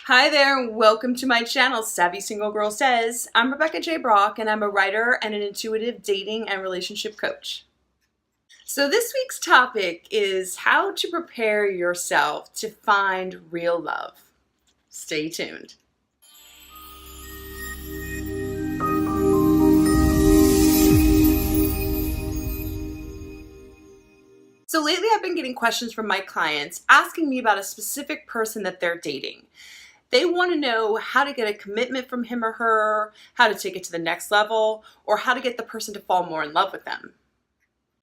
Hi there, and welcome to my channel, Savvy Single Girl Says. I'm Rebecca J. Brock, and I'm a writer and an intuitive dating and relationship coach. So this week's topic is how to prepare yourself to find real love. Stay tuned. So lately I've been getting questions from my clients asking me about a specific person that they're dating. They want to know how to get a commitment from him or her, how to take it to the next level, or how to get the person to fall more in love with them.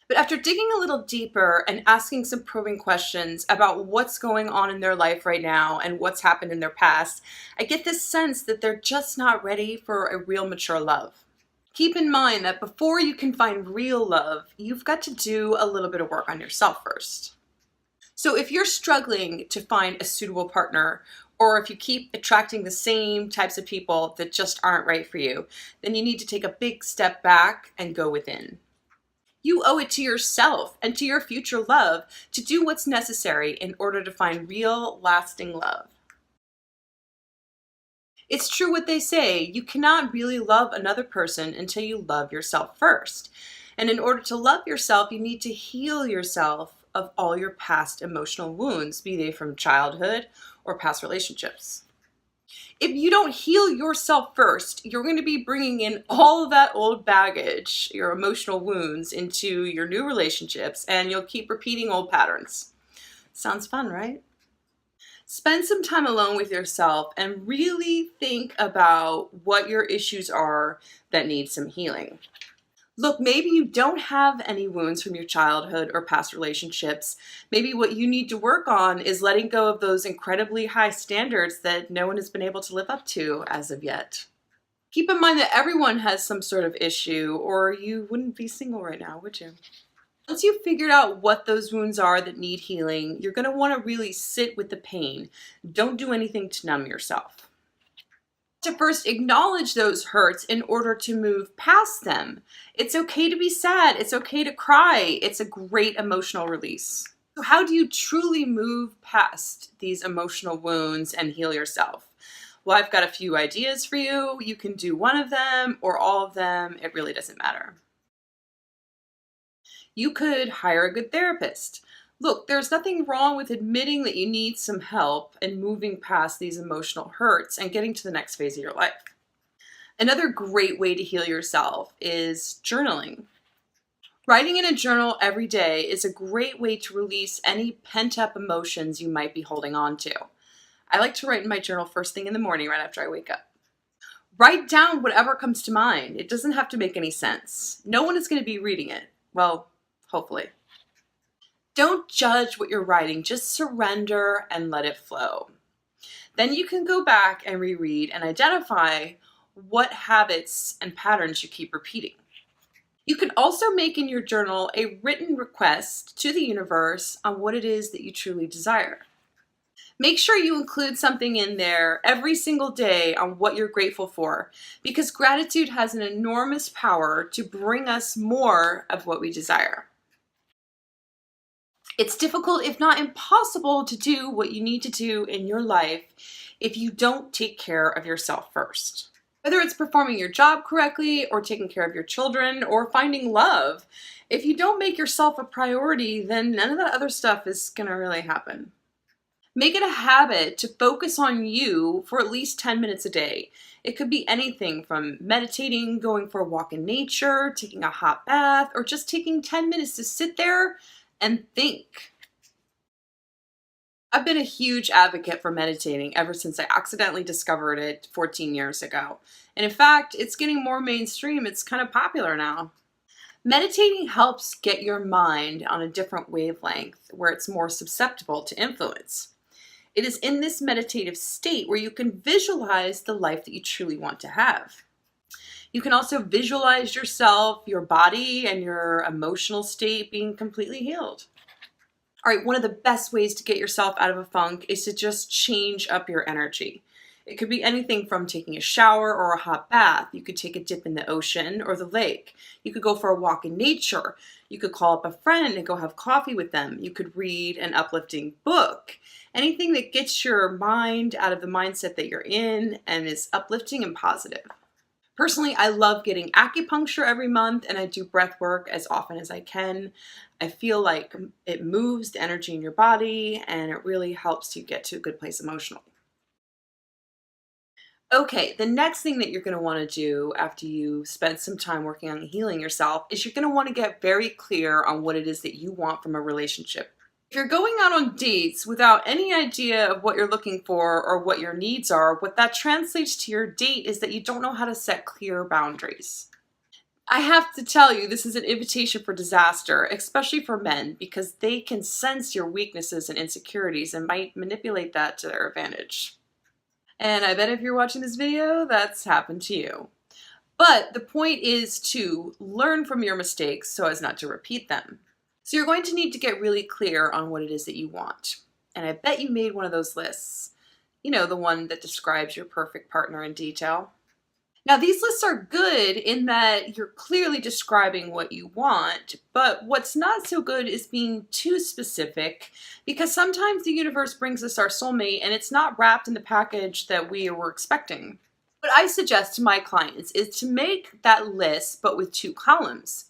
But after digging a little deeper and asking some probing questions about what's going on in their life right now and what's happened in their past, I get this sense that they're just not ready for a real mature love. Keep in mind that before you can find real love, you've got to do a little bit of work on yourself first. So if you're struggling to find a suitable partner, or if you keep attracting the same types of people that just aren't right for you, then you need to take a big step back and go within. You owe it to yourself and to your future love to do what's necessary in order to find real, lasting love. It's true what they say, you cannot really love another person until you love yourself first. And in order to love yourself, you need to heal yourself of all your past emotional wounds, be they from childhood or past relationships. If you don't heal yourself first, you're going to be bringing in all of that old baggage, your emotional wounds, into your new relationships, and you'll keep repeating old patterns. Sounds fun, right? Spend some time alone with yourself and really think about what your issues are that need some healing. Look, maybe you don't have any wounds from your childhood or past relationships. Maybe what you need to work on is letting go of those incredibly high standards that no one has been able to live up to as of yet. Keep in mind that everyone has some sort of issue, or you wouldn't be single right now, would you? Once you've figured out what those wounds are that need healing, you're going to want to really sit with the pain. Don't do anything to numb yourself. To first acknowledge those hurts in order to move past them. It's okay to be sad. It's okay to cry. It's a great emotional release. So how do you truly move past these emotional wounds and heal yourself? Well, I've got a few ideas for you. You can do one of them or all of them. It really doesn't matter. You could hire a good therapist. Look, there's nothing wrong with admitting that you need some help and moving past these emotional hurts and getting to the next phase of your life. Another great way to heal yourself is journaling. Writing in a journal every day is a great way to release any pent-up emotions you might be holding on to. I like to write in my journal first thing in the morning right after I wake up. Write down whatever comes to mind. It doesn't have to make any sense. No one is going to be reading it. Well, hopefully. Don't judge what you're writing, just surrender and let it flow. Then you can go back and reread and identify what habits and patterns you keep repeating. You can also make in your journal a written request to the universe on what it is that you truly desire. Make sure you include something in there every single day on what you're grateful for, because gratitude has an enormous power to bring us more of what we desire. It's difficult, if not impossible, to do what you need to do in your life if you don't take care of yourself first. Whether it's performing your job correctly, or taking care of your children, or finding love, if you don't make yourself a priority, then none of that other stuff is gonna really happen. Make it a habit to focus on you for at least 10 minutes a day. It could be anything from meditating, going for a walk in nature, taking a hot bath, or just taking 10 minutes to sit there and think. I've been a huge advocate for meditating ever since I accidentally discovered it 14 years ago. And in fact, it's getting more mainstream. It's kind of popular now. Meditating helps get your mind on a different wavelength where it's more susceptible to influence. It is in this meditative state where you can visualize the life that you truly want to have. You can also visualize yourself, your body, and your emotional state being completely healed. All right, one of the best ways to get yourself out of a funk is to just change up your energy. It could be anything from taking a shower or a hot bath. You could take a dip in the ocean or the lake. You could go for a walk in nature. You could call up a friend and go have coffee with them. You could read an uplifting book. Anything that gets your mind out of the mindset that you're in and is uplifting and positive. Personally, I love getting acupuncture every month, and I do breath work as often as I can. I feel like it moves the energy in your body and it really helps you get to a good place emotionally. Okay, the next thing that you're going to want to do after you spend some time working on healing yourself is you're going to want to get very clear on what it is that you want from a relationship. If you're going out on dates without any idea of what you're looking for or what your needs are, what that translates to your date is that you don't know how to set clear boundaries. I have to tell you, this is an invitation for disaster, especially for men, because they can sense your weaknesses and insecurities and might manipulate that to their advantage. And I bet if you're watching this video, that's happened to you. But the point is to learn from your mistakes so as not to repeat them. So you're going to need to get really clear on what it is that you want. And I bet you made one of those lists. You know, the one that describes your perfect partner in detail. Now, these lists are good in that you're clearly describing what you want, but what's not so good is being too specific, because sometimes the universe brings us our soulmate and it's not wrapped in the package that we were expecting. What I suggest to my clients is to make that list, but with two columns.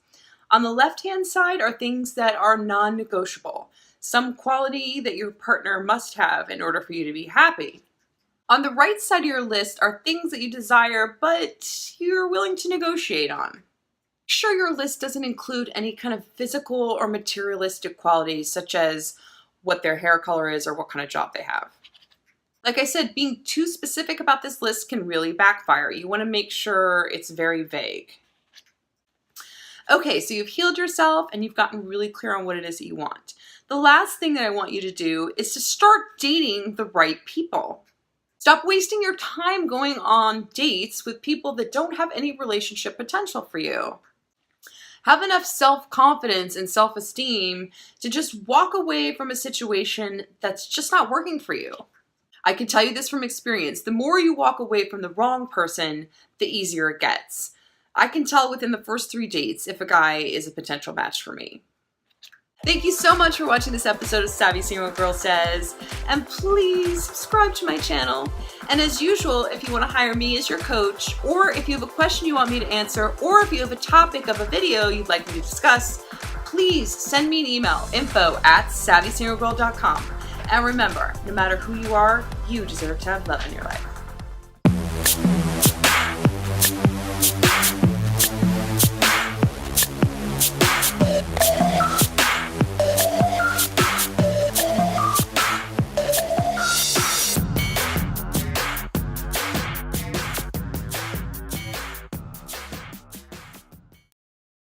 On the left-hand side are things that are non-negotiable, some quality that your partner must have in order for you to be happy. On the right side of your list are things that you desire, but you're willing to negotiate on. Make sure your list doesn't include any kind of physical or materialistic qualities, such as what their hair color is or what kind of job they have. Like I said, being too specific about this list can really backfire. You want to make sure it's very vague. Okay, so you've healed yourself and you've gotten really clear on what it is that you want. The last thing that I want you to do is to start dating the right people. Stop wasting your time going on dates with people that don't have any relationship potential for you. Have enough self-confidence and self-esteem to just walk away from a situation that's just not working for you. I can tell you this from experience. The more you walk away from the wrong person, the easier it gets. I can tell within the first 3 dates if a guy is a potential match for me. Thank you so much for watching this episode of Savvy Single Girl Says, and please subscribe to my channel. And as usual, if you want to hire me as your coach, or if you have a question you want me to answer, or if you have a topic of a video you'd like me to discuss, please send me an email, info@savvysinglegirl.com. And remember, no matter who you are, you deserve to have love in your life.